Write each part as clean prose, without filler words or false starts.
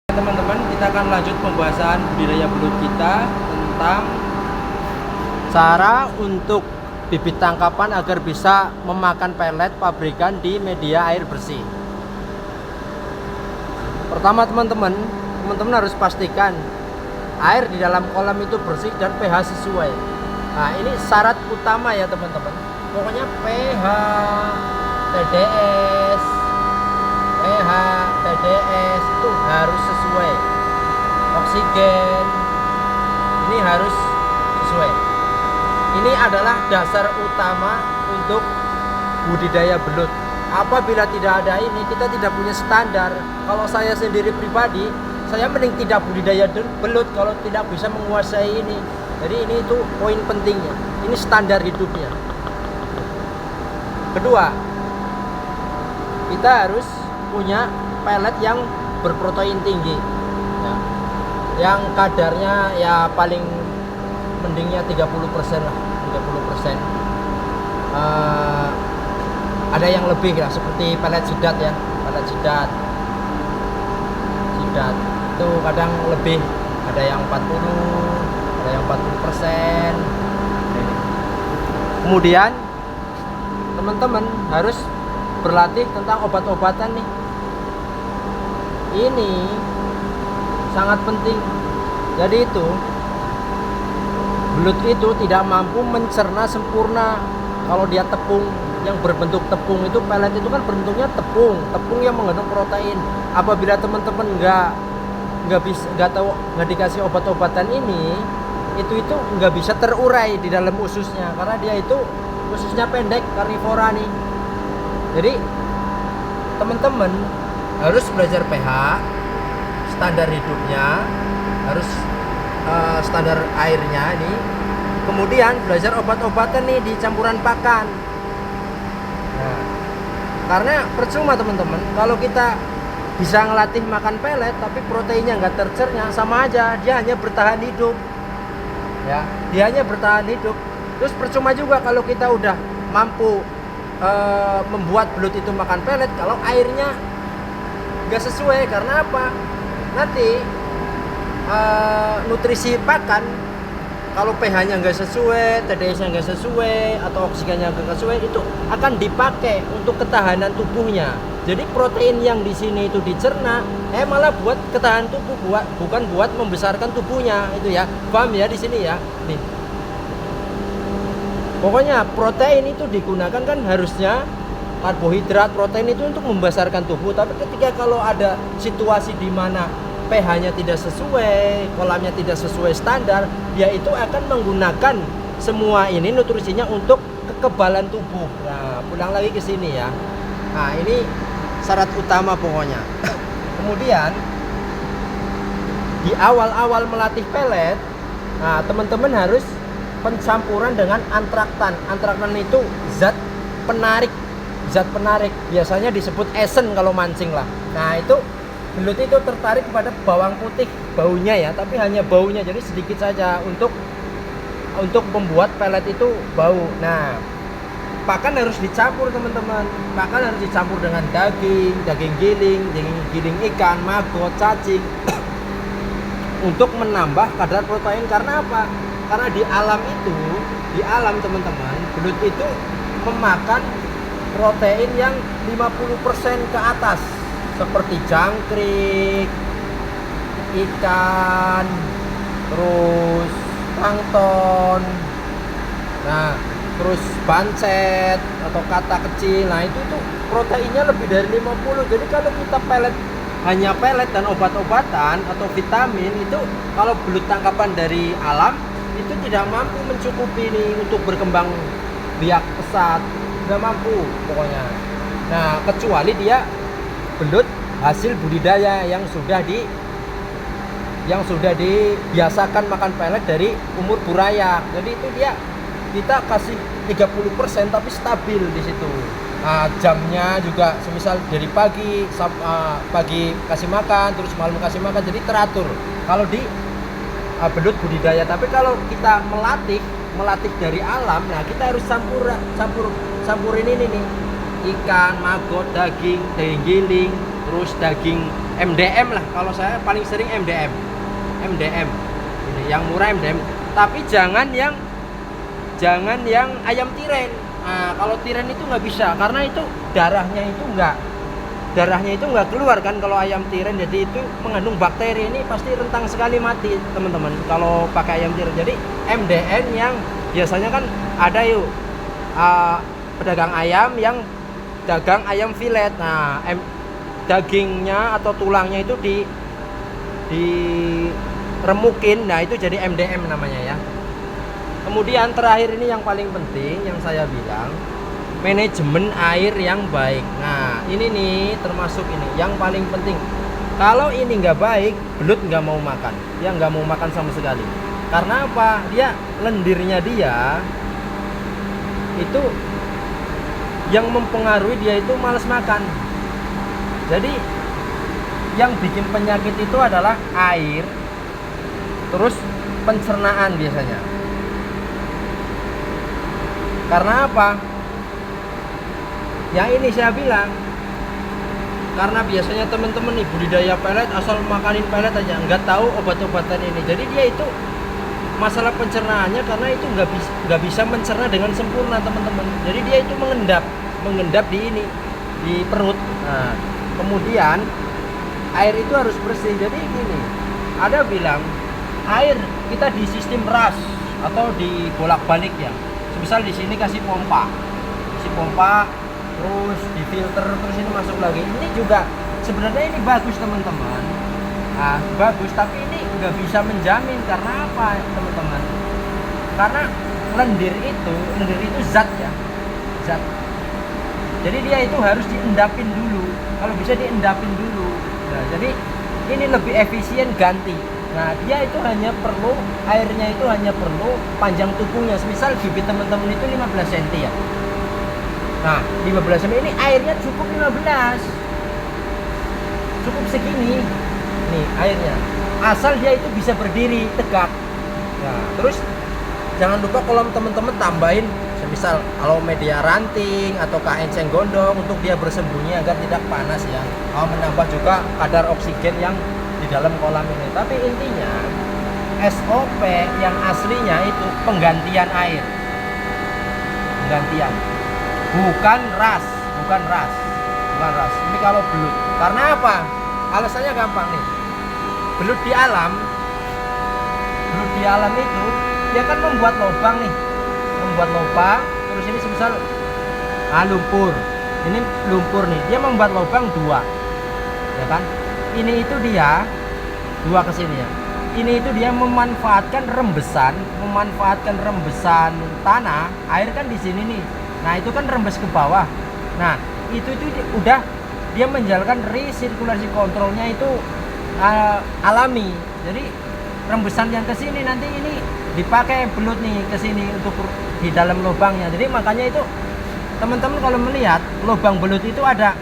Teman-teman, kita akan lanjut pembahasan budidaya belut kita tentang cara untuk bibit tangkapan agar bisa memakan pelet pabrikan di media air bersih. Pertama teman-teman harus pastikan air di dalam kolam itu bersih dan pH sesuai. Nah, ini syarat utama ya teman-teman. Pokoknya pH, TDS, TDS itu harus sesuai. Oksigen ini harus sesuai. Ini adalah dasar utama untuk budidaya belut. Apabila tidak ada ini, kita tidak punya standar. Kalau saya sendiri pribadi, saya mending tidak budidaya belut kalau tidak bisa menguasai ini. Jadi ini itu poin pentingnya. Ini standar hidupnya. Kedua, kita harus punya pelet yang berprotein tinggi ya. Yang kadarnya ya paling mendingnya 30% lah, 30%. Ada yang lebih ya, seperti pelet sidat ya, pelet sidat itu kadang lebih, ada yang 40, ada yang 40%. Kemudian teman-teman harus berlatih tentang obat-obatan nih. Ini sangat penting. Jadi itu belut itu tidak mampu mencerna sempurna kalau dia tepung yang berbentuk tepung. Itu pelet itu kan bentuknya tepung yang mengandung protein. Apabila teman-teman nggak dikasih obat-obatan ini, itu nggak bisa terurai di dalam ususnya karena dia itu ususnya pendek, karnivora nih. Jadi teman-teman harus belajar pH, standar hidupnya, harus standar airnya nih. Kemudian belajar obat-obatan nih di campuran pakan. Nah, karena percuma teman-teman kalau kita bisa ngelatih makan pelet tapi proteinnya nggak tercerna, sama aja dia hanya bertahan hidup. Ya, dia hanya bertahan hidup. Terus percuma juga kalau kita udah mampu membuat belut itu makan pelet kalau airnya nggak sesuai. Karena apa? Nanti nutrisi pakan kalau pH-nya nggak sesuai, TDS-nya nggak sesuai, atau oksigennya nggak sesuai, itu akan dipakai untuk ketahanan tubuhnya. Jadi protein yang di sini itu dicerna, malah buat ketahanan tubuh, bukan buat membesarkan tubuhnya itu ya. Paham ya di sini ya? Nih. Pokoknya protein itu digunakan kan harusnya karbohidrat, protein itu untuk membesarkan tubuh. Tapi ketika kalau ada situasi di mana pH-nya tidak sesuai, kolamnya tidak sesuai standar, dia itu akan menggunakan semua ini nutrisinya untuk kekebalan tubuh. Nah, pulang lagi ke sini ya. Nah, ini syarat utama pokoknya. Kemudian di awal-awal melatih pelet, nah teman-teman harus pencampuran dengan antraktan. Antraktan itu zat penarik, biasanya disebut esen kalau mancing lah. Nah, itu belut itu tertarik kepada bawang putih, baunya ya, tapi hanya baunya, jadi sedikit saja untuk membuat pelet itu bau. Nah, pakan harus dicampur teman-teman. Pakan harus dicampur dengan daging giling ikan, maggot, cacing untuk menambah kadar protein. Karena apa? Karena di alam teman-teman, belut itu memakan protein yang 50% ke atas, seperti jangkrik, ikan, terus plankton, nah terus bancet atau kata kecil. Nah itu proteinnya lebih dari 50. Jadi kalau kita hanya pelet dan obat-obatan atau vitamin, itu kalau belut tangkapan dari alam itu tidak mampu mencukupi ini untuk berkembang biak pesat, tidak mampu pokoknya. Nah, kecuali dia belut hasil budidaya yang sudah dibiasakan makan pelet dari umur burayak. Jadi itu kita kasih 30% tapi stabil di situ. Nah, jamnya juga semisal dari pagi kasih makan, terus malam kasih makan, jadi teratur kalau di belut budidaya. Tapi kalau kita melatih dari alam, nah kita harus campurin ini nih, ikan, maggot, daging giling, terus daging MDM lah, kalau saya paling sering MDM. Ini yang murah MDM, tapi jangan yang ayam tiren. Nah, kalau tiren itu nggak bisa, karena itu darahnya itu nggak keluar kan kalau ayam tiren, jadi itu mengandung bakteri, ini pasti rentang sekali mati teman-teman kalau pakai ayam tiren. Jadi MDM yang biasanya kan ada pedagang ayam yang dagang ayam filet. Nah, dagingnya atau tulangnya itu diremukin, nah itu jadi MDM namanya ya. Kemudian terakhir ini yang paling penting yang saya bilang, manajemen air yang baik. Nah ini nih termasuk ini yang paling penting. Kalau ini nggak baik, belut nggak mau makan, dia nggak mau makan sama sekali. Karena apa? Dia lendirnya dia itu yang mempengaruhi dia itu malas makan. Jadi yang bikin penyakit itu adalah air, terus pencernaan biasanya. Karena apa? Ya ini saya bilang, karena biasanya teman-teman nih budidaya pelet asal makanin pelet aja, nggak tahu obat-obatan ini. Jadi dia itu masalah pencernaannya, karena itu nggak bisa mencerna dengan sempurna teman-teman. Jadi dia itu mengendap di perut. Nah, kemudian air itu harus bersih. Jadi gini, ada bilang air kita di sistem ras atau di bolak-balik ya. Misal di sini kasih pompa, terus difilter, terus ini masuk lagi. Ini juga sebenarnya ini bagus teman-teman. Nah, bagus, tapi ini nggak bisa menjamin. Karena apa teman-teman? Karena lendir itu zat ya, zat. Jadi dia itu harus diendapin dulu. Kalau bisa diendapin dulu. Nah, jadi ini lebih efisien ganti. Nah, dia itu airnya itu hanya perlu panjang tubuhnya. Misal bibit teman-teman itu 15 cm ya. Nah, 15 cm ini airnya cukup 15. Cukup segini. Nih, airnya. Asal dia itu bisa berdiri tegak. Nah, terus jangan lupa kalau teman-teman tambahin misal kalau media ranting atau enceng gondong untuk dia bersembunyi agar tidak panas ya. Menambah juga kadar oksigen yang di dalam kolam ini. Tapi intinya SOP yang aslinya itu penggantian air, bukan ras. Ini kalau belut, karena apa? Alasannya gampang nih. Belut di alam itu dia kan membuat lubang, terus ini semisal lumpur nih, dia membuat lubang 2 ya kan. Ini itu dia 2 ke sini ya. Ini itu dia memanfaatkan rembesan tanah, air kan di sini nih. Nah, itu kan rembes ke bawah. Nah, itu udah dia menjalankan resirkulasi kontrolnya itu alami. Jadi rembesan yang ke sini nanti ini dipakai belut nih ke sini untuk di dalam lubangnya. Jadi makanya itu teman-teman kalau melihat lubang belut itu ada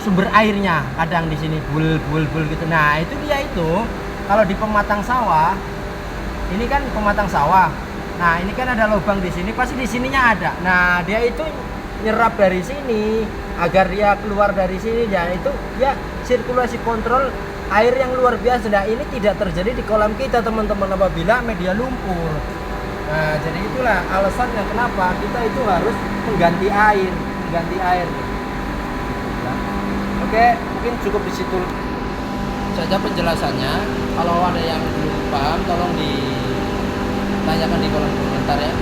sumber airnya kadang di sini bul gitu. Nah, itu dia itu kalau di pematang sawah, ini kan pematang sawah. Nah, ini kan ada lubang di sini, pasti di sininya ada. Nah, dia itu nyerap dari sini agar dia keluar dari sini. Ya itu ya sirkulasi kontrol air yang luar biasa. Nah, ini tidak terjadi di kolam kita teman-teman apabila media lumpur. Nah, jadi itulah alasannya kenapa kita itu harus mengganti air. Oke, mungkin cukup di situ saja penjelasannya. Kalau ada yang belum paham, tolong ditanyakan di kolom komentar ya.